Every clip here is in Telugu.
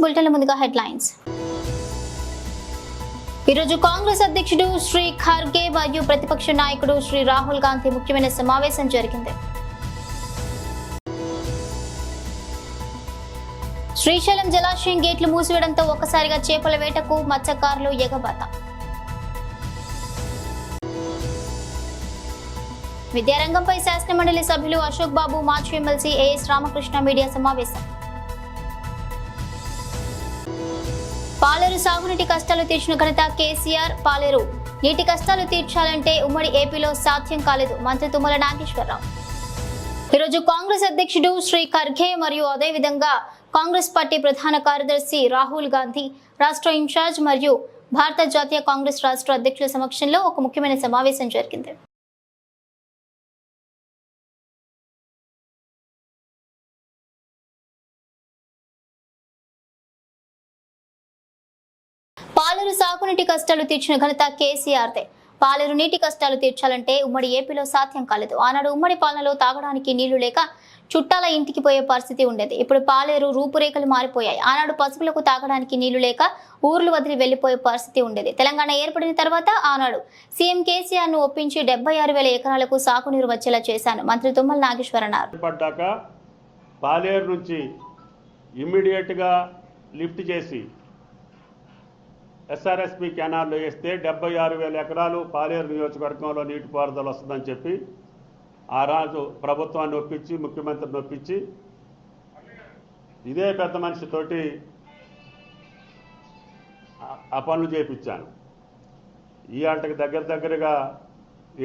బులెటిన్ల ముందుగా హెడ్లైన్స్. ఈరోజు కాంగ్రెస్ అధ్యక్షుడు శ్రీ ఖర్గే మరియు ప్రతిపక్ష నాయకుడు శ్రీ రాహుల్ గాంధీ ముఖ్యమైన సమావేశం జరిగింది. శ్రీశైలం జలాశయం గేట్లు మూసివేయడంతో ఒక్కసారిగా చేపల వేటకు మత్స్యకారులు ఎగబాత. విద్యారంగంపై శాసనమండలి సభ్యులు అశోక్ బాబు, మాజీ ఎమ్మెల్సీ ఏఎస్ రామకృష్ణ మీడియా సమావేశం. పాలేరు సాగునీటి కష్టాలు తీర్చిన ఘనత కేసీఆర్. పాలేరు నీటి కష్టాలు తీర్చాలంటే ఉమ్మడి ఏపీలో సాధ్యం కాలేదు, మంత్రి తుమ్మల నాగేశ్వరరావు. ఈరోజు కాంగ్రెస్ అధ్యక్షుడు శ్రీ ఖర్గే మరియు అదేవిధంగా కాంగ్రెస్ పార్టీ ప్రధాన కార్యదర్శి రాహుల్ గాంధీ, రాష్ట్ర ఇన్ఛార్జ్ మరియు భారత జాతీయ కాంగ్రెస్ రాష్ట్ర అధ్యక్షుల సమక్షంలో ఒక ముఖ్యమైన సమావేశం జరిగింది. పాలేరు సాగునీటి కష్టాలు తీర్చిన ఘనత కేసీఆర్దే. పాలేరు నీటి కష్టాలు తీర్చాలంటే ఉమ్మడి ఏపీలో సాధ్యం కాలేదు. ఆనాడు ఉమ్మడి పాలనలో తాగడానికి నీళ్లు లేక చుట్టాల ఇంటికి పోయే పరిస్థితి ఉండేది. ఇప్పుడు పాలేరు రూపురేఖలు మారిపోయాయి. ఆనాడు పశువులకు తాగడానికి నీళ్లు లేక ఊర్లు వదిలి వెళ్లిపోయే పరిస్థితి ఉండేది. తెలంగాణ ఏర్పడిన తర్వాత ఆనాడు సీఎం కేసీఆర్ ను ఒప్పించి 76,000 ఎకరాలకు సాగునీరు వచ్చేలా చేశాను, మంత్రి తుమ్మల నాగేశ్వర అన్నారు. పాలేరు నుంచి ఇమ్మీడియట్ గా లిఫ్ట్ చేసి ఎస్ఆర్ఎస్పి కెనాల్లో వేస్తే 76,000 ఎకరాలు పాలేరు నియోజకవర్గంలో నీటిపారుదల వస్తుందని చెప్పి ఆ రాజు ప్రభుత్వాన్ని ఒప్పించి, ముఖ్యమంత్రిని ఒప్పించి ఇదే పెద్ద మనిషితోటి ఆ పనులు చేయించాను. ఈ ఆటకి దగ్గరగా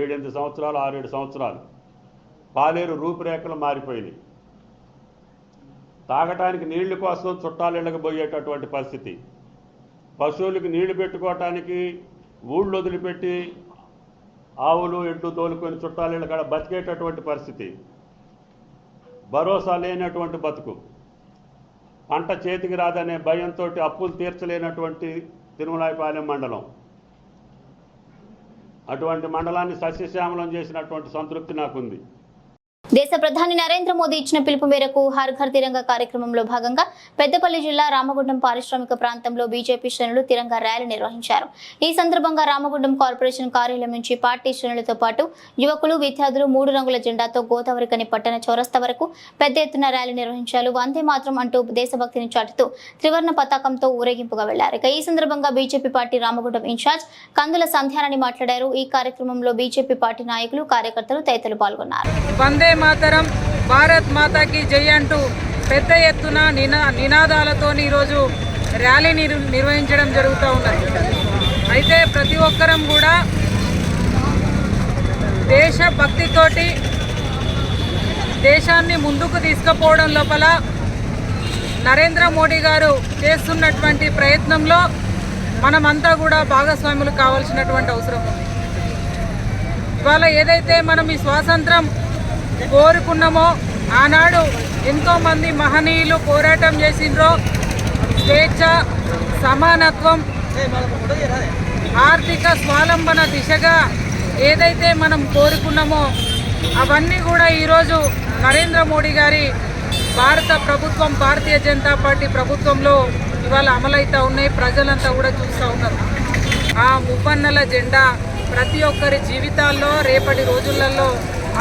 7-8 సంవత్సరాలు, 6-7 సంవత్సరాలు పాలేరు రూపురేఖలు మారిపోయినాయి. తాగటానికి నీళ్ల కోసం చుట్టాలిళ్ళకి పోయేటటువంటి పరిస్థితి, పశువులకు నీళ్లు పెట్టుకోవటానికి ఊళ్ళు వదిలిపెట్టి ఆవులు ఎడ్లు తోలుకొని చుట్టాలిళ్ళ కాడ బతికేటటువంటి పరిస్థితి, భరోసా లేనటువంటి బతుకు, పంట చేతికి రాదనే భయంతో అప్పులు తీర్చలేనటువంటి తిరుమలాయపాలెం మండలం. అటువంటి మండలాన్ని సస్యశ్యామలం చేసినటువంటి సంతృప్తి నాకుంది. దేశ ప్రధాని నరేంద్ర మోదీ ఇచ్చిన పిలుపు మేరకు హర్ ఘర్ తిరంగా కార్యక్రమంలో భాగంగా పెద్దపల్లి జిల్లా రామగుండం పారిశ్రామిక ప్రాంతంలో బీజేపీ శ్రేణులు తిరంగా ర్యాలీ నిర్వహించారు. ఈ సందర్భంగా రామగుండం కార్పొరేషన్ కార్యాలయం నుంచి పార్టీ శ్రేణులతో పాటు యువకులు, విద్యార్థులు 3 రంగుల జెండాతో గోదావరికని పట్టణ చౌరస్తా వరకు పెద్ద ఎత్తున ర్యాలీ నిర్వహించారు. వందే మాత్రం అంటూ దేశభక్తిని చాటుతూ త్రివర్ణ పతాకంతో ఊరేగింపుగా వెళ్లారు. ఈ సందర్భంగా బీజేపీ పార్టీ రామగుండం ఇన్ఛార్జ్ కందుల సంధ్యారాణి మాట్లాడారు. ఈ కార్యక్రమంలో బీజేపీ పార్టీ నాయకులు, కార్యకర్తలు తదితరులు పాల్గొన్నారు. వందే మాతరం, భారత్ మాతాకి జై అంటూ పెద్ద ఎత్తున నినాదాలతో ఈరోజు ర్యాలీ నిర్వహించడం జరుగుతూ ఉన్నది. అయితే ప్రతి ఒక్కరం కూడా దేశభక్తితోటి దేశాన్ని ముందుకు తీసుకుపోవడం లోపల నరేంద్ర మోడీ గారు చేస్తున్నటువంటి ప్రయత్నంలో మనమంతా కూడా భాగస్వాములు కావాల్సినటువంటి అవసరం ఉంది. ఇవాళ ఏదైతే మనం ఈ స్వాతంత్రం కోరుకున్నామో, ఆనాడు ఎంతోమంది మహనీయులు పోరాటం చేసిండ్రో, స్వేచ్ఛ, సమానత్వం, ఆర్థిక స్వావలంబన దిశగా ఏదైతే మనం కోరుకున్నామో అవన్నీ కూడా ఈరోజు నరేంద్ర మోడీ గారి భారత ప్రభుత్వం, భారతీయ జనతా పార్టీ ప్రభుత్వంలో ఇవాళ అమలవుతూ ఉన్నాయి. ప్రజలంతా కూడా చూస్తూ ఉన్నారు. ఆ ముప్పన్నెల జెండా ప్రతి ఒక్కరి జీవితాల్లో రేపటి రోజులలో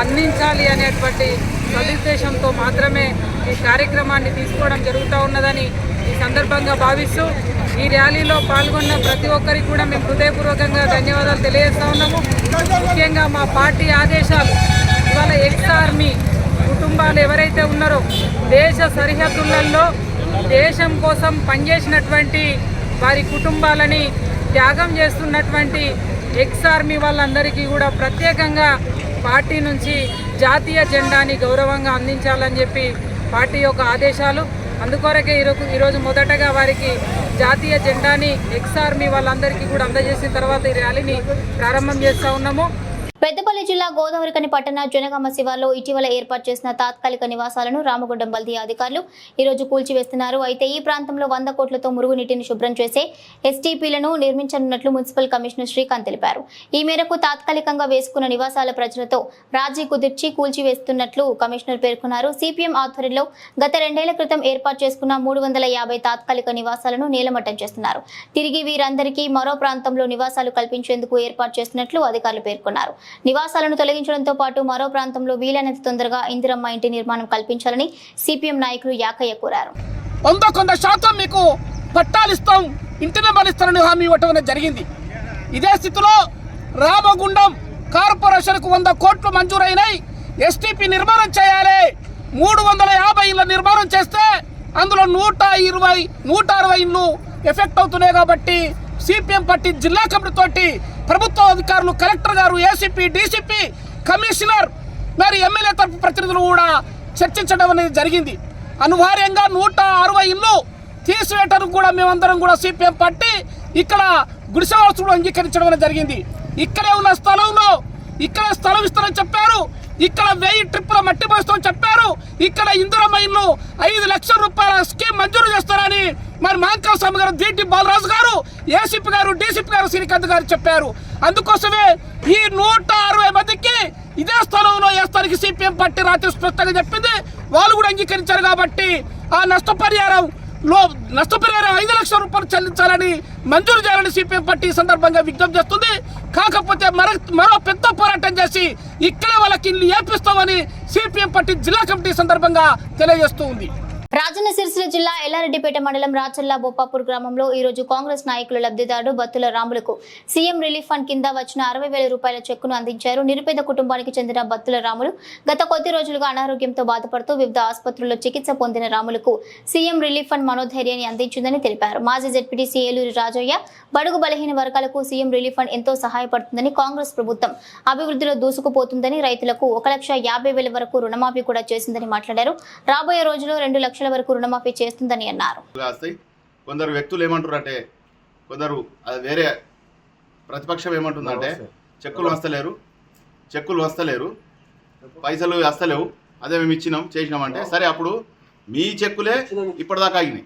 అందించాలి అనేటువంటి సదుద్దేశంతో మాత్రమే ఈ కార్యక్రమాన్ని తీసుకోవడం జరుగుతూ ఉన్నదని ఈ సందర్భంగా భావిస్తూ ఈ ర్యాలీలో పాల్గొన్న ప్రతి ఒక్కరికి కూడా మేము హృదయపూర్వకంగా ధన్యవాదాలు తెలియజేస్తూ ఉన్నాము. ముఖ్యంగా మా పార్టీ ఆదేశాలు ఇవాళ ఎక్స్ ఆర్మీ కుటుంబాలు ఎవరైతే ఉన్నారో, దేశ సరిహద్దులలో దేశం కోసం పనిచేసినటువంటి వారి కుటుంబాలని త్యాగం చేస్తున్నటువంటి ఎక్స్ ఆర్మీ వాళ్ళందరికీ కూడా ప్రత్యేకంగా పార్టీ నుంచి జాతీయ జెండాని గౌరవంగా అందించాలని చెప్పి పార్టీ యొక్క ఆదేశాలు. అందుకొరకే ఈరోజు మొదటగా వారికి జాతీయ జెండాని ఎక్స్ ఆర్మీ వాళ్ళందరికీ కూడా అందజేసిన తర్వాత ఈ ర్యాలీని ప్రారంభం చేస్తూ ఉన్నాము. పెద్దపల్లి జిల్లా గోదావరికని పట్టణ జనగామ శివార్లో ఇటీవల ఏర్పాటు చేసిన తాత్కాలిక నివాసాలను రామగుండం బల్దియా అధికారులు ఈరోజు కూల్చివేస్తున్నారు. అయితే ఈ ప్రాంతంలో 100 కోట్లతో మురుగునీటిని శుభ్రం చేసే ఎస్టీపీలను నిర్మించనున్నట్లు మున్సిపల్ కమిషనర్ శ్రీకాంత్ తెలిపారు. ఈ మేరకు తాత్కాలికంగా వేసుకున్న నివాసాల ప్రజలతో రాజీ కుదిర్చి కూల్చివేస్తున్నట్లు కమిషనర్ పేర్కొన్నారు. సిపిఎం ఆధ్వర్యంలో గత 2 ఏళ్ల క్రితం ఏర్పాటు చేసుకున్న 350 తాత్కాలిక నివాసాలను నేలమట్టం చేస్తున్నారు. తిరిగి వీరందరికీ మరో ప్రాంతంలో నివాసాలు కల్పించేందుకు ఏర్పాటు చేస్తున్నట్లు అధికారులు పేర్కొన్నారు. నివాసాలను తొలగించడంతో పాటు మరో ప్రాంతంలో వీలైనంత తొందరగా ఇందిరమ్మ ఇంటి నిర్మాణం కల్పించాలని సిపిఎం నాయకులు యాకయ్య కోరారు. 100% మీకు పట్టాలిస్తాం, ఇంటి నెంబర్ ఇస్తారని హామీ ఇవ్వటం జరిగింది. ఇదే స్థితిలో రామగుండం కార్పొరేషన్కు 100 కోట్లు మంజూరైనాయి. ఎస్టీపీ నిర్మాణం చేయాలి. 350 ఇళ్ల నిర్మాణం చేస్తే అందులో 160 ఇళ్ళు ఎఫెక్ట్ అవుతున్నాయి. కాబట్టి సిపిఎం పార్టీ జిల్లా కమిటీ తోటి ప్రభుత్వ అధికారులు, కలెక్టర్ గారు, ఏసీపీ, డీసీపీ, కమిషనర్ మరి ఎమ్మెల్యే తరపు ప్రతినిధులు కూడా చర్చించడం అనేది జరిగింది. అనివార్యంగా 160 ఇళ్ళు తీసివేయటానికి కూడా మేమందరం కూడా సిపిఎం పార్టీ ఇక్కడ గుడిసెవాసులు అంగీకరించడం అనేది జరిగింది. ఇక్కడే ఉన్న స్థలంలో ఇక్కడ స్థలం ఇస్తారని చెప్పారు. ఇక్కడ 1000 ట్రిప్పుల మట్టి పోస్తామని చెప్పారు. ఇక్కడ ఇందిరమ్మ ఇల్లు 5 లక్షల రూపాయల స్కీమ్ మంజూరు చేస్తారని మరి మాంకా స్వామి గారు, డిటి బాలరాజు గారు, ఏసీపీ గారు, డీసీపీ గారు, శ్రీకాంత్ గారు చెప్పారు. అందుకోసమే ఈ 160 మందికి ఇదే స్థలంలో వేస్తానికి సిపిఎం పార్టీ రాత్రి స్పష్టంగా చెప్పింది. వాళ్ళు కూడా అంగీకరించారు. కాబట్టి ఆ నష్టపరిహారం 5 లక్షల రూపాయలు చెల్లించాలని, మంజూరు చేయాలని సిపిఎం పార్టీ సందర్భంగా విజ్ఞప్తి చేస్తుంది. కాకపోతే మరో పెద్ద పోరాటం చేసి ఇక్కడే వాళ్ళకి ఇల్లు ఏపిస్తామని సిపిఎం పార్టీ జిల్లా కమిటీ సందర్భంగా తెలియజేస్తూ ఉంది. రాజన్న సిరిసిల్ల జిల్లా ఎల్లారెడ్డిపేట మండలం రాచర్ల బొప్పాపూర్ గ్రామంలో ఈ రోజు కాంగ్రెస్ నాయకులు లబ్ధిదారుడు బత్తుల రాములకు సీఎం రిలీఫ్ ఫండ్ కింద వచ్చిన 60,000 రూపాయల చెక్కును అందించారు. నిరుపేద కుటుంబానికి చెందిన బత్తుల రాములు గత కొద్ది రోజులుగా అనారోగ్యంతో బాధపడుతూ వివిధ ఆసుపత్రుల్లో చికిత్స పొందిన రాములకు సీఎం రిలీఫ్ ఫండ్ మనోధైర్యాన్ని అందించిందని తెలిపారు. మాజీ జెడ్పీటీసీ ఏలూరి రాజయ్య బడుగు బలహీన వర్గాలకు సీఎం రిలీఫ్ ఫండ్ ఎంతో సహాయపడుతుందని, కాంగ్రెస్ ప్రభుత్వం అభివృద్ధిలో దూసుకుపోతుందని, రైతులకు 1,50,000 వరకు రుణమాఫీ కూడా చేసిందని మాట్లాడారు. రాబోయే రోజుల్లో 2 లక్షల వరకు రుణమాఫీ చేస్తుందని అన్నారు. కొందరు వ్యక్తులు ఏమంటారంటే, కొందరు వేరే ప్రతిపక్షం ఏమంటుందంటే చెక్కులు వస్తలేరు, పైసలు వస్తలేవు, అదే మేము ఇచ్చినాం చేసినామంటే, సరే అప్పుడు మీ చెక్కులే ఇప్పటిదాకా ఆగినాయి,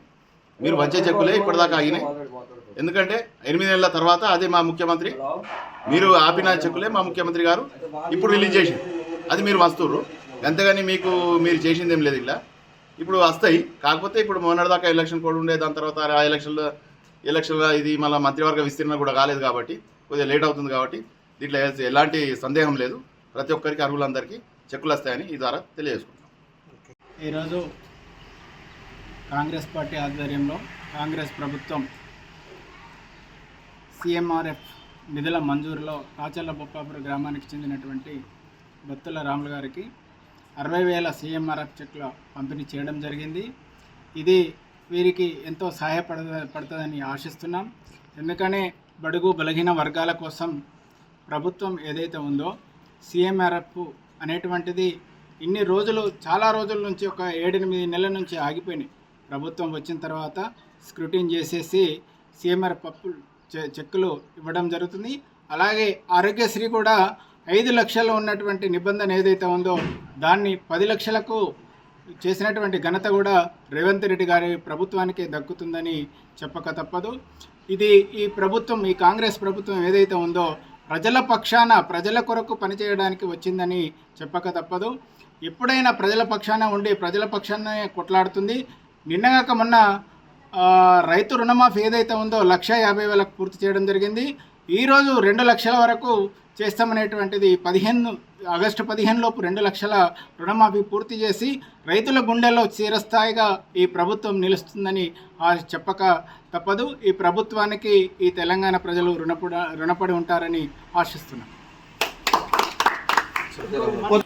మీరు వచ్చే చెక్కులే ఇప్పటిదాకా ఆగినాయి. ఎందుకంటే 8 నెలల తర్వాత అదే మా ముఖ్యమంత్రి, మీరు ఆపిన చెక్కులే మా ముఖ్యమంత్రి గారు ఇప్పుడు రిలీజ్ చేసి అది మీరు వస్తుర్రు. అంతేగాని మీరు చేసింది ఏం లేదు. ఇలా ఇప్పుడు వస్తాయి. కాకపోతే ఇప్పుడు మొన్నటిదాకా ఎలక్షన్ కోడ్ ఉండే, దాని తర్వాత ఆ ఎలక్షన్లో ఇది మళ్ళీ మంత్రివర్గ విస్తీర్ణ కూడా కాలేదు కాబట్టి కొద్దిగా లేట్ అవుతుంది. కాబట్టి దీంట్లో ఎలాంటి సందేహం లేదు. ప్రతి ఒక్కరికి అర్హులందరికీ చెక్కులు వస్తాయని ఈ ద్వారా తెలియజేసుకుంటున్నాం. ఈరోజు కాంగ్రెస్ పార్టీ ఆధ్వర్యంలో కాంగ్రెస్ ప్రభుత్వం సిఎంఆర్ఎఫ్ నిధుల మంజూరులో రాచర్ల బొప్పాపూర్ గ్రామానికి చెందినటువంటి బత్తుల రాములు గారికి 60,000 సిఎంఆర్ఎఫ్ చెక్కుల పంపిణీ చేయడం జరిగింది. ఇది వీరికి ఎంతో సహాయపడుతుందని ఆశిస్తున్నాం. ఎందుకనే బడుగు బలహీన వర్గాల కోసం ప్రభుత్వం ఏదైతే ఉందో సిఎంఆర్ఎఫ్ అనేటువంటిది ఇన్ని రోజులు, చాలా రోజుల నుంచి, ఒక 7-8 నెలల నుంచి ఆగిపోయినాయి. ప్రభుత్వం వచ్చిన తర్వాత స్క్రూటిన్ చేసేసి సిఎంఆర్ఎఫ్ చెక్కులు ఇవ్వడం జరుగుతుంది. అలాగే ఆరోగ్యశ్రీ కూడా 5 లక్షలు ఉన్నటువంటి నిబంధన ఏదైతే ఉందో దాన్ని 10 లక్షలకు చేసినటువంటి ఘనత కూడా రేవంత్ రెడ్డి గారి ప్రభుత్వానికి దక్కుతుందని చెప్పక తప్పదు. ఈ ప్రభుత్వం, ఈ కాంగ్రెస్ ప్రభుత్వం ఏదైతే ఉందో ప్రజల పక్షాన, ప్రజల కొరకు పనిచేయడానికి వచ్చిందని చెప్పక తప్పదు. ఎప్పుడైనా ప్రజల పక్షాన ఉండి ప్రజల పక్షానే కొట్లాడుతుంది. నిన్నగాక మొన్న రైతు రుణమాఫీ ఏదైతే ఉందో 1,50,000 పూర్తి చేయడం జరిగింది. ఈరోజు 2 లక్షల వరకు చేస్తామనేటువంటిది ఆగస్టు 15 లోపు 2 లక్షల రుణమాఫీ పూర్తి చేసి రైతుల గుండెల్లో చిరస్థాయిగా ఈ ప్రభుత్వం నిలుస్తుందని చెప్పక తప్పదు. ఈ ప్రభుత్వానికి ఈ తెలంగాణ ప్రజలు రుణపడి ఉంటారని ఆశిస్తున్నాం.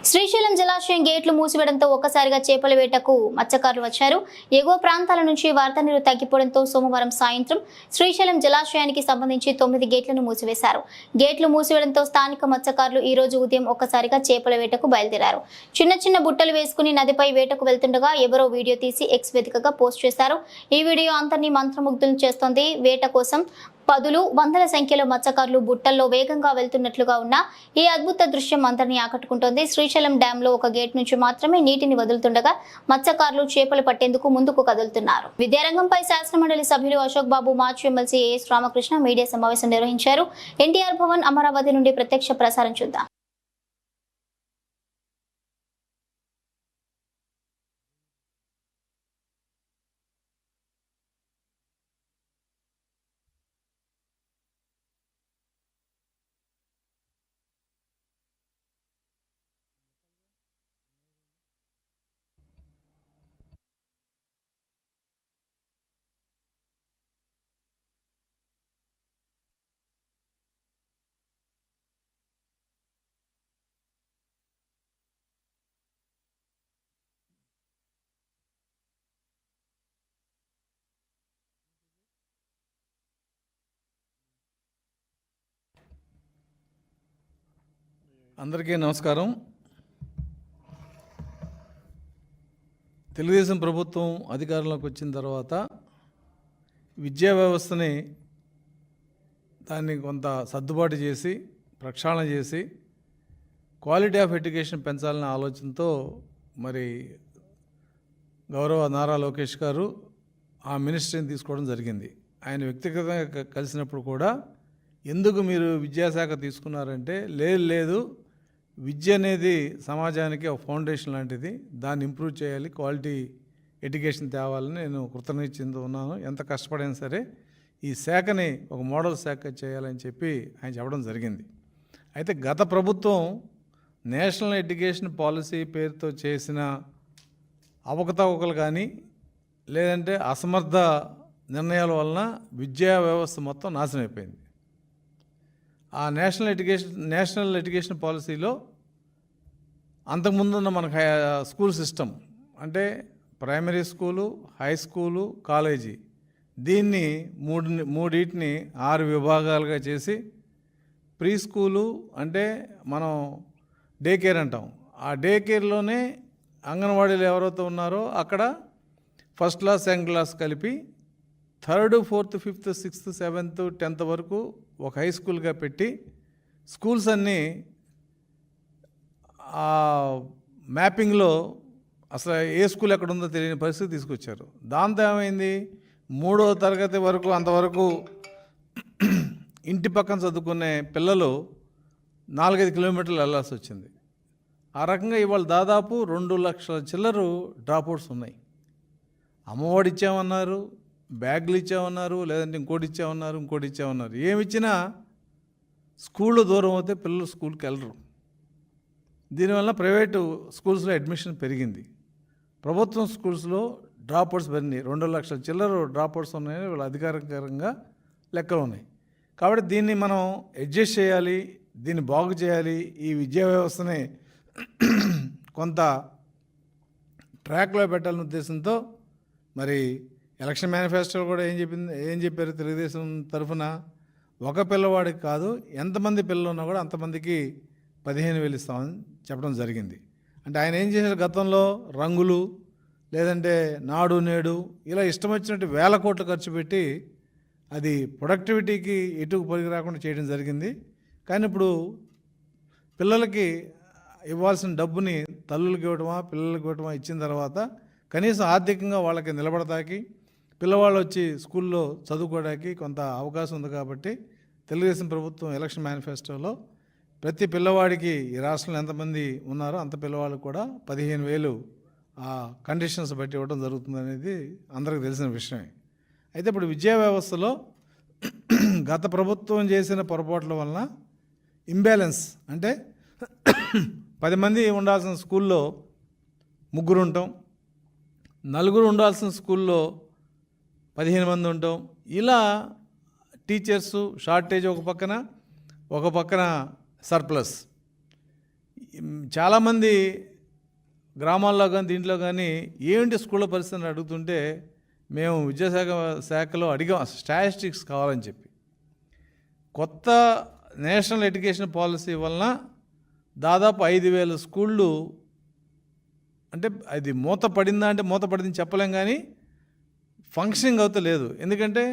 శ్రీశైలం జలాశయం గేట్లు మూసివేయడంతో ఒక్కసారిగా చేపల వేటకు మత్స్యకారులు వచ్చారు. ఎగువ ప్రాంతాల నుంచి వరద నీరు తగ్గిపోవడంతో సోమవారం సాయంత్రం శ్రీశైలం జలాశయానికి సంబంధించి 9 గేట్లను మూసివేశారు. గేట్లు మూసివేయడంతో స్థానిక మత్స్యకారులు ఈ రోజు ఉదయం ఒక్కసారిగా చేపల వేటకు బయలుదేరారు. చిన్న బుట్టలు వేసుకుని నదిపై వేటకు వెళ్తుండగా ఎవరో వీడియో తీసి ఎక్స్ వేదికగా పోస్ట్ చేశారు. ఈ వీడియో అందరినీ మంత్రముగ్ధులను చేస్తోంది. వేట కోసం పదులు వందల సంఖ్యలో మత్స్యకారులు బుట్టల్లో వేగంగా వెళ్తున్నట్లుగా ఉన్న ఈ అద్భుత దృశ్యం అందరినీ ఆకట్టుకుంటోంది. శ్రీశైలం డ్యామ్ లో ఒక గేట్ నుంచి మాత్రమే నీటిని వదులుతుండగా మత్స్యకారులు చేపలు పట్టేందుకు ముందుకు కదులుతున్నారు. విద్యారంగంపై శాసనమండలి సభ్యులు అశోక్ బాబు, మాజీ ఎమ్మెల్సీ ఏఎస్ రామకృష్ణ మీడియా సమావేశం నిర్వహించారు. ఎన్టీఆర్ భవన్ అమరావతి నుండి ప్రత్యక్ష ప్రసారం చూద్దాం. అందరికీ నమస్కారం. తెలుగుదేశం ప్రభుత్వం అధికారంలోకి వచ్చిన తర్వాత విద్యా వ్యవస్థని దాన్ని కొంత సర్దుబాటు చేసి ప్రక్షాళన చేసి క్వాలిటీ ఆఫ్ ఎడ్యుకేషన్ పెంచాలనే ఆలోచనతో మరి గౌరవ నారా లోకేష్ గారు ఆ మినిస్ట్రీని తీసుకోవడం జరిగింది. ఆయన వ్యక్తిగతంగా కలిసినప్పుడు కూడా ఎందుకు మీరు విద్యాశాఖ తీసుకున్నారంటే లేదు విద్య అనేది సమాజానికి ఒక ఫౌండేషన్ లాంటిది, దాన్ని ఇంప్రూవ్ చేయాలి, క్వాలిటీ ఎడ్యుకేషన్ తేవాలని నేను కృతనిశ్చయంతో ఉన్నాను. ఎంత కష్టపడైనా సరే ఈ శాఖని ఒక మోడల్ శాఖ చేయాలని చెప్పి ఆయన చెప్పడం జరిగింది. అయితే గత ప్రభుత్వం నేషనల్ ఎడ్యుకేషన్ పాలసీ పేరుతో చేసిన అవకతవకలు కానీ లేదంటే అసమర్థ నిర్ణయాల వలన విద్యా వ్యవస్థ మొత్తం నాశనం అయిపోయింది. ఆ నేషనల్ ఎడ్యుకేషన్ పాలసీలో అంతకుముందున్న మనకు స్కూల్ సిస్టమ్ అంటే primary school, high school, college, దీన్ని మూడింటిని 6 విభాగాలుగా చేసి ప్రీ స్కూలు అంటే మనం డే కేర్ అంటాం. ఆ డే కేర్లోనే అంగన్వాడీలు ఎవరైతే ఉన్నారో అక్కడ ఫస్ట్ క్లాస్, సెకండ్ క్లాస్ కలిపి 3rd, 4th, 5th, 6th, 7th, 10th వరకు ఒక హై స్కూల్గా పెట్టి స్కూల్స్ అన్నీ ఆ మ్యాపింగ్లో అసలు ఏ స్కూల్ ఎక్కడ ఉందో తెలియని పరిస్థితి తీసుకొచ్చారు. దాంతో ఏమైంది, 3వ తరగతి వరకు అంతవరకు ఇంటి పక్కన చదువుకునే పిల్లలు 4-5 కిలోమీటర్లు వెళ్ళాల్సి వచ్చింది. ఆ రకంగా ఇవాళ దాదాపు 2 లక్షల చిల్లరు డ్రాప్అవుట్స్ ఉన్నాయి. అమ్మఒడి ఇచ్చామన్నారు, బ్యాగులు ఇచ్చామన్నారు, లేదంటే ఇంకోటి ఇచ్చామన్నారు. ఏమిచ్చినా స్కూళ్ళు దూరం అవుతే పిల్లలు స్కూల్కి వెళ్ళరు. దీనివల్ల ప్రైవేటు స్కూల్స్లో అడ్మిషన్ పెరిగింది. ప్రభుత్వం స్కూల్స్లో డ్రాప్అవుట్స్ పెరిగినాయి. 2 లక్షల చిల్లరు డ్రాప్అవుట్స్ ఉన్నాయని వీళ్ళు అధికారికంగా లెక్కలు ఉన్నాయి. కాబట్టి దీన్ని మనం అడ్జస్ట్ చేయాలి, దీన్ని బాగు చేయాలి, ఈ విద్యా వ్యవస్థని కొంత ట్రాక్లో పెట్టాలనే ఉద్దేశంతో మరి ఎలక్షన్ మేనిఫెస్టోలో కూడా ఏం చెప్పారు తెలుగుదేశం తరఫున, ఒక పిల్లవాడికి కాదు ఎంతమంది పిల్లలు ఉన్నా కూడా అంతమందికి 15,000 ఇస్తామని చెప్పడం జరిగింది. అంటే ఆయన ఏం చేశారు, గతంలో రంగులు లేదంటే నాడు నేడు ఇలా ఇష్టం వచ్చినట్టు 1000 కోట్లు ఖర్చు పెట్టి అది ప్రొడక్టివిటీకి ఎటుకు పనికి రాకుండా చేయడం జరిగింది. కానీ ఇప్పుడు పిల్లలకి ఇవ్వాల్సిన డబ్బుని తల్లులకి ఇవ్వటమా పిల్లలకి ఇవ్వటమా ఇచ్చిన తర్వాత కనీసం ఆర్థికంగా వాళ్ళకి నిలబడతాకి, పిల్లవాళ్ళు వచ్చి స్కూల్లో చదువుకోవడానికి కొంత అవకాశం ఉంది. కాబట్టి తెలుగుదేశం ప్రభుత్వం ఎలక్షన్ మేనిఫెస్టోలో ప్రతి పిల్లవాడికి ఈ రాష్ట్రంలో ఎంతమంది ఉన్నారో అంత పిల్లవాళ్ళకి కూడా 15,000 ఆ కండిషన్స్ బట్టి ఇవ్వడం జరుగుతుంది అనేది అందరికీ తెలిసిన విషయమే. అయితే ఇప్పుడు విద్యా వ్యవస్థలో గత ప్రభుత్వం చేసిన పొరపాట్ల వలన ఇంబ్యాలెన్స్, అంటే 10 మంది ఉండాల్సిన స్కూల్లో 3 ఉంటాం, 4 ఉండాల్సిన స్కూల్లో 15 మంది ఉంటాం. ఇలా టీచర్సు షార్టేజ్ ఒక పక్కన సర్ప్లస్. చాలామంది గ్రామాల్లో కానీ దీంట్లో కానీ ఏంటి స్కూళ్ళ పరిస్థితిని అడుగుతుంటే మేము విద్యాశాఖలో అడిగాం స్టాటిస్టిక్స్ కావాలని చెప్పి. కొత్త నేషనల్ ఎడ్యుకేషన్ పాలసీ వలన దాదాపు 5,000 స్కూళ్ళు, అంటే అది మూతపడిందని చెప్పలేం, కానీ ఫంక్షనింగ్ అవుతలేదు. ఎందుకంటే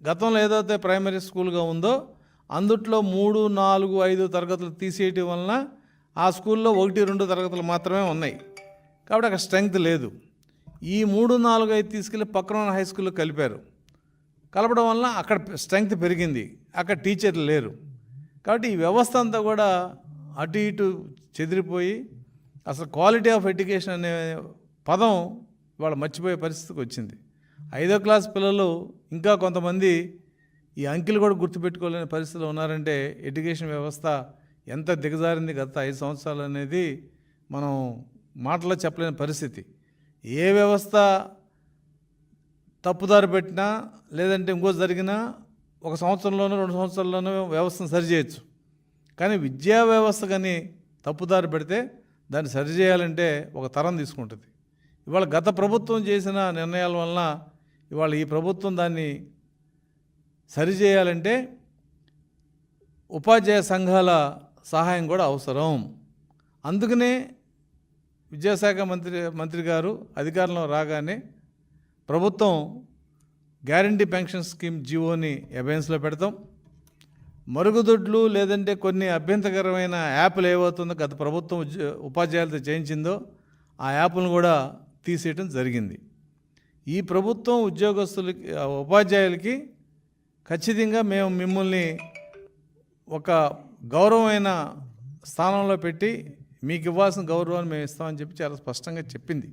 గతంలో ఏదైతే ప్రైమరీ స్కూల్గా ఉందో అందుట్లో 3, 4, 5 తరగతులు తీసేయటం వలన ఆ స్కూల్లో 1, 2 తరగతులు మాత్రమే ఉన్నాయి. కాబట్టి అక్కడ స్ట్రెంగ్త్ లేదు. ఈ 3, 4, 5 తీసుకెళ్ళి పక్కన ఉన్న హై స్కూల్లో కలిపారు. కలపడం వలన అక్కడ స్ట్రెంగ్త్ పెరిగింది, అక్కడ టీచర్లు లేరు. కాబట్టి ఈ వ్యవస్థ అంతా కూడా అటు ఇటు చెదిరిపోయి అసలు క్వాలిటీ ఆఫ్ ఎడ్యుకేషన్ అనే పదం ఇవాళ మర్చిపోయే పరిస్థితికి వచ్చింది. 5వ క్లాస్ పిల్లలు ఇంకా కొంతమంది ఈ అంకెలు కూడా గుర్తుపెట్టుకోలేని పరిస్థితిలో ఉన్నారంటే ఎడ్యుకేషన్ వ్యవస్థ ఎంత దిగజారింది గత 5 సంవత్సరాలు అనేది మనం మాటలో చెప్పలేని పరిస్థితి. ఏ వ్యవస్థ తప్పుదారి పెట్టినా లేదంటే ఇంకో జరిగినా 1 సంవత్సరంలోనూ 2 సంవత్సరాల్లోనూ వ్యవస్థను సరిచేయచ్చు. కానీ విద్యా వ్యవస్థ కానీ తప్పుదారి పెడితే దాన్ని సరిచేయాలంటే ఒక తరం తీసుకుంటుంది. ఇవాళ గత ప్రభుత్వం చేసిన నిర్ణయాల వలన ఇవాళ ఈ ప్రభుత్వం దాన్ని సరిచేయాలంటే ఉపాధ్యాయ సంఘాల సహాయం కూడా అవసరం. అందుకనే విద్యాశాఖ మంత్రి గారు అధికారంలో రాగానే ప్రభుత్వం గ్యారంటీ పెన్షన్ స్కీమ్ జీవోని అబెన్స్లో పెడతాం. మరుగుదొడ్లు లేదంటే కొన్ని అభ్యంతరకరమైన యాప్లు ఏవవుతుందో గత ప్రభుత్వం ఉపాధ్యాయులతో చేయించిందో ఆ యాప్లను కూడా తీసేయటం జరిగింది. ఈ ప్రభుత్వం ఉద్యోగస్తులకి ఉపాధ్యాయులకి ఖచ్చితంగా మేము మిమ్మల్ని ఒక గౌరవమైన స్థానంలో పెట్టి మీకు ఇవ్వాల్సిన గౌరవాన్ని మేము ఇస్తామని చెప్పి చాలా స్పష్టంగా చెప్పింది.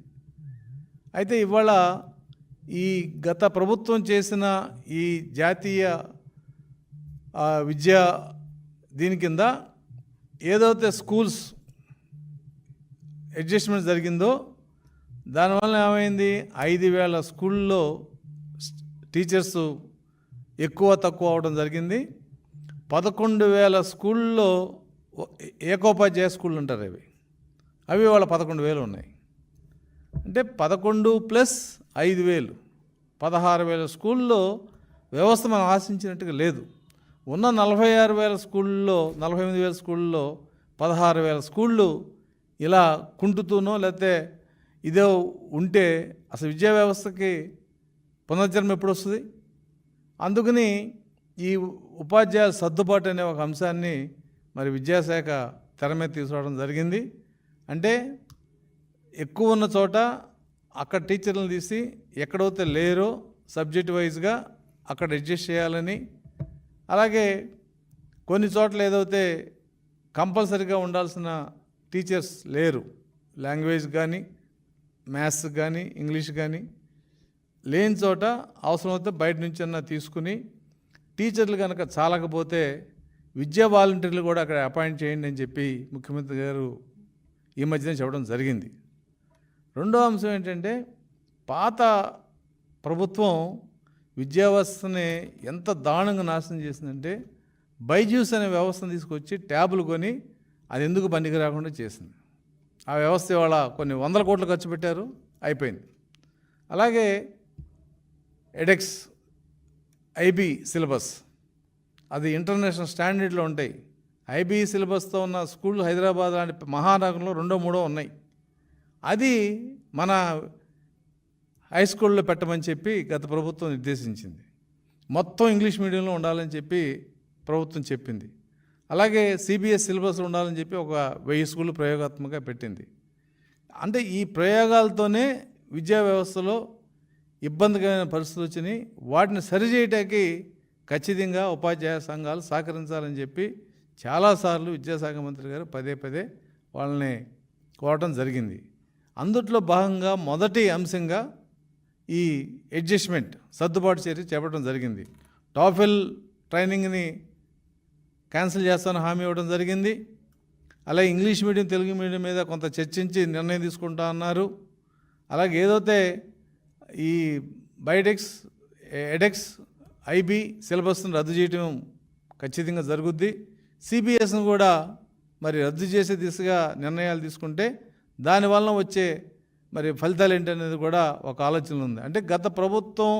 అయితే ఇవాళ ఈ గత ప్రభుత్వం చేసిన ఈ జాతీయ విద్యా దీని కింద ఏదైతే స్కూల్స్ అడ్జస్ట్మెంట్ జరిగిందో దానివల్ల ఏమైంది, 5,000 స్కూల్లో టీచర్స్ ఎక్కువ తక్కువ అవడం జరిగింది. 11,000 స్కూల్లో ఏకోపాధ్యాయ స్కూళ్ళు ఉంటారు అవి వాళ్ళ 11,000 ఉన్నాయి. అంటే 11 ప్లస్ 5,000 16,000 స్కూల్లో వ్యవస్థ మనం ఆశించినట్టుగా లేదు. ఉన్న 46,000 స్కూళ్ళలో 48,000 స్కూళ్ళలో 16,000 స్కూళ్ళు ఇలా కుంటుతూనో లేకపోతే ఇదే ఉంటే అసలు విద్యా వ్యవస్థకి పునర్జన్మ ఎప్పుడు వస్తుంది? అందుకని ఈ ఉపాధ్యాయుల సర్దుబాటు అనే ఒక అంశాన్ని మరి విద్యాశాఖ తెర మీద తీసుకురావడం జరిగింది. అంటే ఎక్కువ ఉన్న చోట అక్కడ టీచర్లను తీసి ఎక్కడైతే లేరో సబ్జెక్ట్ వైజ్గా అక్కడ అడ్జస్ట్ చేయాలని, అలాగే కొన్ని చోట్ల ఏదైతే కంపల్సరీగా ఉండాల్సిన టీచర్స్ లేరు, లాంగ్వేజ్ కానీ మ్యాథ్స్ కానీ ఇంగ్లీష్ కానీ లేని చోట అవసరమైతే బయట నుంచి అన్నా తీసుకుని టీచర్లు కనుక చాలకపోతే విద్యా వాలంటీర్లు కూడా అక్కడ అపాయింట్ చేయండి అని చెప్పి ముఖ్యమంత్రి గారు ఈ మధ్యనే చెప్పడం జరిగింది. రెండో అంశం ఏంటంటే పాత ప్రభుత్వం విద్యా వ్యవస్థని ఎంత దారుణంగా నాశనం చేసిందంటే బైజూస్ అనే వ్యవస్థను తీసుకొచ్చి ట్యాబులు కొని అది ఎందుకు పనికి రాకుండా చేసింది. ఆ వ్యవస్థ ఇవాళ కొన్ని 100 కోట్లు ఖర్చు పెట్టారు, అయిపోయింది. అలాగే ఎడెక్స్ ఐబీ సిలబస్ అది ఇంటర్నేషనల్ స్టాండర్డ్లో ఉంటాయి. ఐబీ సిలబస్తో ఉన్న స్కూల్ హైదరాబాద్ లాంటి మహానగరంలో 2, 3 ఉన్నాయి. అది మన హై స్కూల్లో పెట్టమని చెప్పి గత ప్రభుత్వం నిర్దేశించింది. మొత్తం ఇంగ్లీష్ మీడియంలో ఉండాలని చెప్పి ప్రభుత్వం చెప్పింది. అలాగే సిబిఎస్ సిలబస్ ఉండాలని చెప్పి ఒక 1000 స్కూళ్ళు ప్రయోగాత్మకంగా పెట్టింది. అంటే ఈ ప్రయోగాలతోనే విద్యా వ్యవస్థలో ఇబ్బందికరమైన పరిస్థితులు వచ్చినాయి. వాటిని సరిచేయటానికి ఖచ్చితంగా ఉపాధ్యాయ సంఘాలు సహకరించాలని చెప్పి చాలాసార్లు విద్యాశాఖ మంత్రి గారు పదే వాళ్ళని కోరటం జరిగింది. అందుట్లో భాగంగా మొదటి అంశంగా ఈ అడ్జస్ట్మెంట్ సర్దుబాటు చర్య చేపట్టడం జరిగింది. టాఫెల్ ట్రైనింగ్ని క్యాన్సిల్ చేస్తామని హామీ ఇవ్వడం జరిగింది. అలాగే ఇంగ్లీష్ మీడియం తెలుగు మీడియం మీద కొంత చర్చించి నిర్ణయం తీసుకుంటా అన్నారు. అలాగే ఏదైతే ఈ బైడెక్స్ ఎడెక్స్ ఐబీ సిలబస్ను రద్దు చేయడం ఖచ్చితంగా జరుగుద్ది. సిబిఎస్ను కూడా మరి రద్దు చేసే దిశగా నిర్ణయాలు తీసుకుంటే దానివల్ల వచ్చే మరి ఫలితాలు ఏంటనేది కూడా ఒక ఆలోచన ఉంది. అంటే గత ప్రభుత్వం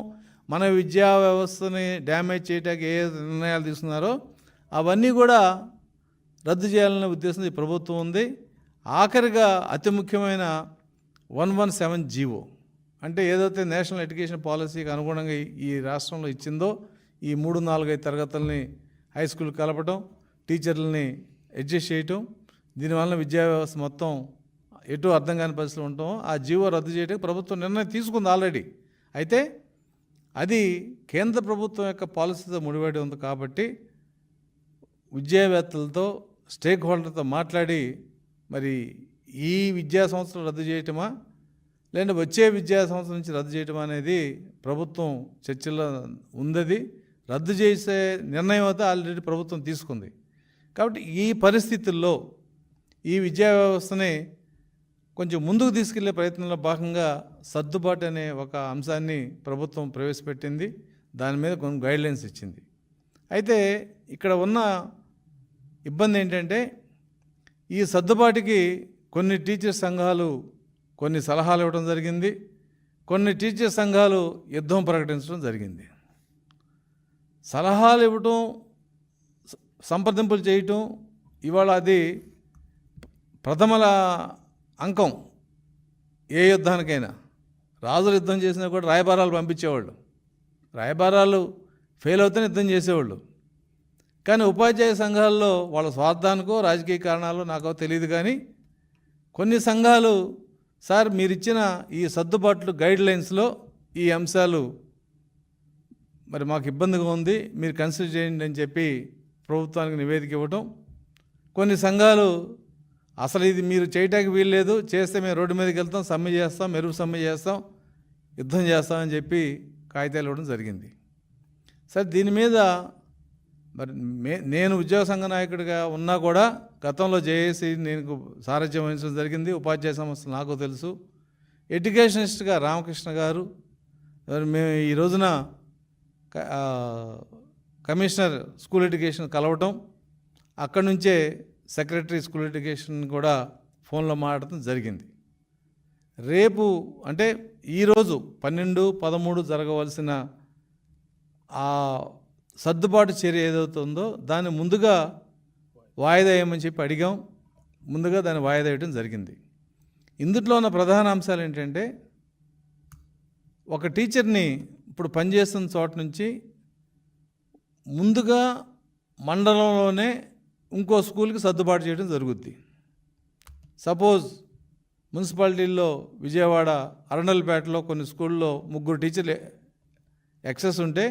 మన విద్యా వ్యవస్థని డ్యామేజ్ చేయడానికి ఏ నిర్ణయాలు తీసుకున్నారో అవన్నీ కూడా రద్దు చేయాలనే ఉద్దేశం ఈ ప్రభుత్వం ఉంది. ఆఖరిగా అతి ముఖ్యమైన 117 జీవో అంటే ఏదైతే నేషనల్ ఎడ్యుకేషన్ పాలసీకి అనుగుణంగా ఈ రాష్ట్రంలో ఇచ్చిందో ఈ 3-4-5 తరగతుల్ని హై స్కూల్ కలపటం, టీచర్లని అడ్జస్ట్ చేయటం, దీనివల్ల విద్యా వ్యవస్థ మొత్తం ఎటు అర్థం కాని పరిస్థితులు ఉంటాం. ఆ జీవో రద్దు చేయడానికి ప్రభుత్వం నిర్ణయం తీసుకుంది ఆల్రెడీ. అయితే అది కేంద్ర ప్రభుత్వం యొక్క పాలసీతో ముడిపడి ఉంది కాబట్టి విద్యావేత్తలతో, స్టేక్ హోల్డర్తో మాట్లాడి మరి ఈ విద్యా సంవత్సరం రద్దు చేయటమా లేదంటే వచ్చే విద్యా సంవత్సరం నుంచి రద్దు చేయటమా అనేది ప్రభుత్వం చర్చల్లో ఉంది. రద్దు చేసే నిర్ణయం అయితే ఆల్రెడీ ప్రభుత్వం తీసుకుంది. కాబట్టి ఈ పరిస్థితుల్లో ఈ విద్యా వ్యవస్థని కొంచెం ముందుకు తీసుకెళ్లే ప్రయత్నంలో భాగంగా సర్దుబాటు అనే ఒక అంశాన్ని ప్రభుత్వం ప్రవేశపెట్టింది. దాని మీద కొన్ని గైడ్లైన్స్ ఇచ్చింది. అయితే ఇక్కడ ఉన్న ఇబ్బంది ఏంటంటే ఈ సర్దుబాటుకి కొన్ని టీచర్ సంఘాలు కొన్ని సలహాలు ఇవ్వడం జరిగింది, కొన్ని టీచర్ సంఘాలు యుద్ధం ప్రకటించడం జరిగింది. సలహాలు ఇవ్వటం, సంప్రదింపులు చేయటం ఇవాళ అది ప్రథమల అంకం. ఏ యుద్ధానికైనా రాజులు యుద్ధం చేసినా కూడా రాయబారాలు పంపించేవాళ్ళు. రాయబారాలు ఫెయిల్ అవుతూనే యుద్ధం చేసేవాళ్ళు. కానీ ఉపాధ్యాయ సంఘాల్లో వాళ్ళ స్వార్థానికో రాజకీయ కారణాలు నాకో తెలియదు, కానీ కొన్ని సంఘాలు సార్ మీరు ఇచ్చిన ఈ సర్దుబాట్లు గైడ్లైన్స్లో ఈ అంశాలు మరి మాకు ఇబ్బందిగా ఉంది, మీరు కన్సిడర్ చేయండి అని చెప్పి ప్రభుత్వానికి నివేదిక ఇవ్వటం. కొన్ని సంఘాలు అసలు ఇది మీరు చేయటానికి వీల్లేదు, చేస్తే మేము రోడ్డు మీదకి వెళ్తాం, సమ్మె చేస్తాం, మెరుగు సమ్మె చేస్తాం, యుద్ధం చేస్తామని చెప్పి కాగితాలు ఇవ్వడం జరిగింది. సరే దీని మీద మరి నేను ఉద్యోగ సంఘ నాయకుడిగా ఉన్నా కూడా గతంలో జేఏసీ నేను సారథ్యం వహించడం జరిగింది. ఉపాధ్యాయ సంస్థలు నాకు తెలుసు. ఎడ్యుకేషనిస్ట్గా రామకృష్ణ గారు మేము ఈ రోజున కమిషనర్ స్కూల్ ఎడ్యుకేషన్ కలవటం, అక్కడి నుంచే సెక్రటరీ స్కూల్ ఎడ్యుకేషన్ కూడా ఫోన్లో మాట్లాడటం జరిగింది. రేపు అంటే ఈరోజు 12-13 జరగవలసిన ఆ సర్దుబాటు చర్య ఏదవుతుందో దాన్ని ముందుగా వాయిదా వేయమని చెప్పి అడిగాం. ముందుగా దాన్ని వాయిదా వేయడం జరిగింది. ఇందులో ఉన్న ప్రధాన అంశాలు ఏంటంటే, ఒక టీచర్ని ఇప్పుడు పనిచేస్తున్న చోట నుంచి ముందుగా మండలంలోనే ఇంకో స్కూల్కి సర్దుబాటు చేయడం జరుగుద్ది. సపోజ్ మున్సిపాలిటీల్లో విజయవాడ అరండల్పేటలో కొన్ని స్కూల్లో 3 టీచర్లు ఎక్సెస్ ఉంటే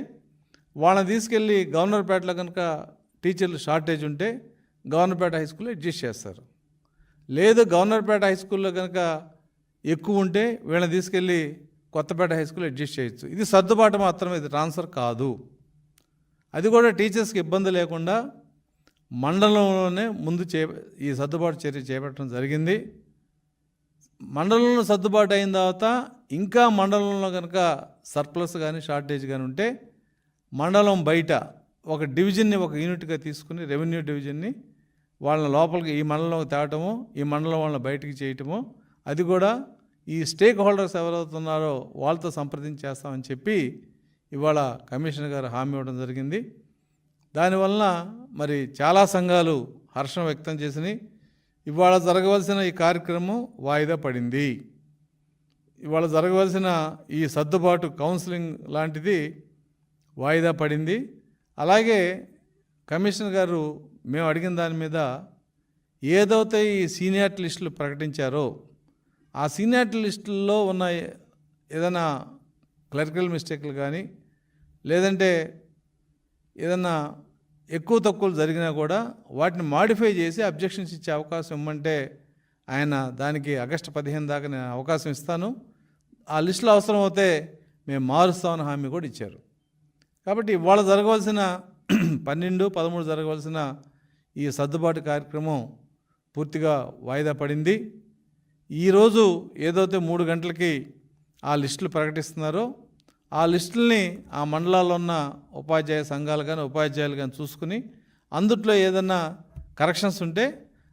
వాళ్ళని తీసుకెళ్ళి గవర్నర్పేటలో కనుక టీచర్లు షార్టేజ్ ఉంటే గవర్నర్పేట హై స్కూల్లో అడ్జస్ట్ చేస్తారు. లేదు గవర్నర్పేట హై స్కూల్లో కనుక ఎక్కువ ఉంటే వీళ్ళని తీసుకెళ్ళి కొత్తపేట హై స్కూల్లో అడ్జస్ట్ చేయొచ్చు. ఇది సర్దుబాటు మాత్రమే, ఇది ట్రాన్స్ఫర్ కాదు. అది కూడా టీచర్స్కి ఇబ్బంది లేకుండా మండలంలోనే ముందు ఈ సర్దుబాటు చర్య చేపట్టడం జరిగింది. మండలంలో సర్దుబాటు అయిన తర్వాత ఇంకా మండలంలో కనుక సర్ప్లస్ కానీ షార్టేజ్ కానీ ఉంటే మండలం బయట ఒక డివిజన్ని ఒక యూనిట్గా తీసుకుని రెవెన్యూ డివిజన్ని వాళ్ళని లోపలికి ఈ మండలంలోకి తేవటమో ఈ మండలం వాళ్ళని బయటికి చేయటమో, అది కూడా ఈ స్టేక్ హోల్డర్స్ ఎవరవుతున్నారో వాళ్ళతో సంప్రదించేస్తామని చెప్పి ఇవాళ కమిషనర్ గారు హామీ ఇవ్వడం జరిగింది. దానివల్ల మరి చాలా సంఘాలు హర్షం వ్యక్తం చేసినాయి. ఇవాళ జరగవలసిన ఈ కార్యక్రమం వాయిదా పడింది. ఇవాళ జరగవలసిన ఈ సర్దుబాటు కౌన్సిలింగ్ లాంటిది వాయిదా పడింది. అలాగే కమిషనర్ గారు మేము అడిగిన దాని మీద ఏదైతే ఈ సీనియారిటీ లిస్టులు ప్రకటించారో ఆ సీనియారిటీ లిస్టుల్లో ఉన్న ఏదైనా క్లరికల్ మిస్టేక్లు కానీ లేదంటే ఏదన్నా ఎక్కువ తక్కువలు జరిగినా కూడా వాటిని మాడిఫై చేసి అబ్జెక్షన్స్ ఇచ్చే అవకాశం ఇవ్వమంటే ఆయన దానికి ఆగస్టు 15 దాకా నేను అవకాశం ఇస్తాను, ఆ లిస్టులో అవసరం అవుతే మేము మారుస్తామని హామీ కూడా ఇచ్చారు. కాబట్టి ఇవాళ జరగవలసిన 12-13 జరగవలసిన ఈ సర్దుబాటు కార్యక్రమం పూర్తిగా వాయిదా పడింది. ఈరోజు ఏదైతే 3 గంటలకి ఆ లిస్టులు ప్రకటిస్తున్నారో ఆ లిస్టుల్ని ఆ మండలాల్లో ఉన్న ఉపాధ్యాయ సంఘాలు కానీ ఉపాధ్యాయులు కానీ చూసుకుని అందుట్లో ఏదన్నా కరెక్షన్స్ ఉంటే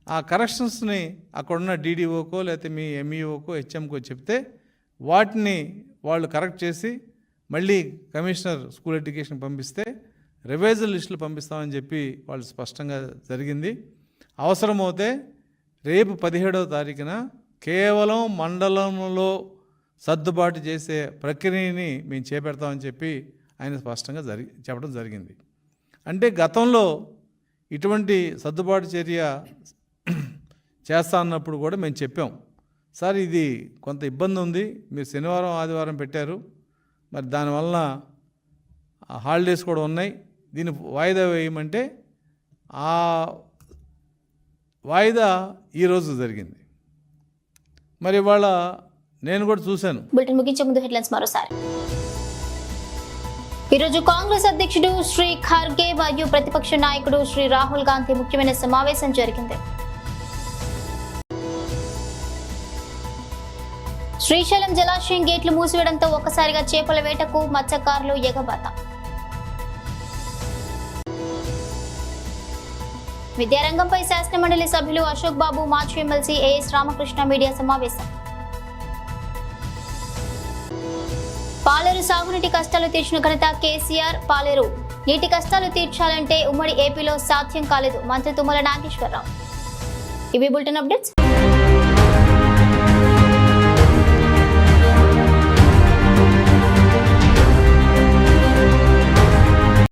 ఆ కరెక్షన్స్ని అక్కడున్న డీడీఓకో లేకపోతే మీ ఎంఈఓకో హెచ్ఎంకో చెప్తే వాటిని వాళ్ళు కరెక్ట్ చేసి మళ్ళీ కమిషనర్ స్కూల్ ఎడ్యుకేషన్ పంపిస్తే రివైజల్ లిస్టులు పంపిస్తామని చెప్పి వాళ్ళు స్పష్టంగా జరిగింది. అవసరమవుతే రేపు 17వ తారీఖున కేవలం మండలంలో సర్దుబాటు చేసే ప్రక్రియని మేము చేపడతామని చెప్పి ఆయన స్పష్టంగా చెప్పడం జరిగింది. అంటే గతంలో ఇటువంటి సర్దుబాటు చర్య చేస్తా అన్నప్పుడు కూడా మేము చెప్పాం, సార్ ఇది కొంత ఇబ్బంది ఉంది, మీరు శనివారం ఆదివారం పెట్టారు, మరి దానివల్ల హాలిడేస్ కూడా ఉన్నాయి, దీన్ని వాయిదా వేయమంటే ఆ వాయిదా ఈరోజు జరిగింది. మరి ఇవాళ నేను కూడా చూశాను. బులెటిన్ ముగించే ముందు హెడ్లైన్స్ మరోసారి. ఈరోజు కాంగ్రెస్ అధ్యక్షుడు శ్రీ ఖర్గే మరియు ప్రతిపక్ష నాయకుడు శ్రీ రాహుల్ గాంధీ ముఖ్యమైన సమావేశం జరిగింది. శ్రీశైలం జలాశయం గేట్లు మూసివేయడంతో ఒక్కసారిగా చేపల వేటకు మత్స్యకారులు ఎగబాత. విద్యారంగంపై శాసనమండలి సభ్యులు అశోక్ బాబు, మాజీ ఎమ్మెల్సీ ఏఎస్ రామకృష్ణ మీడియా సమావేశం. పాలేరు సాగునీటి కష్టాలు తీర్చిన ఘనత కేసీఆర్. పాలేరు నీటి కష్టాలు తీర్చాలంటే ఉమ్మడి ఏపీలో సాధ్యం కాలేదు, మంత్రి తుమ్మల నాగేశ్వరరావు. ఇవి బులెటిన్ అప్డేట్స్.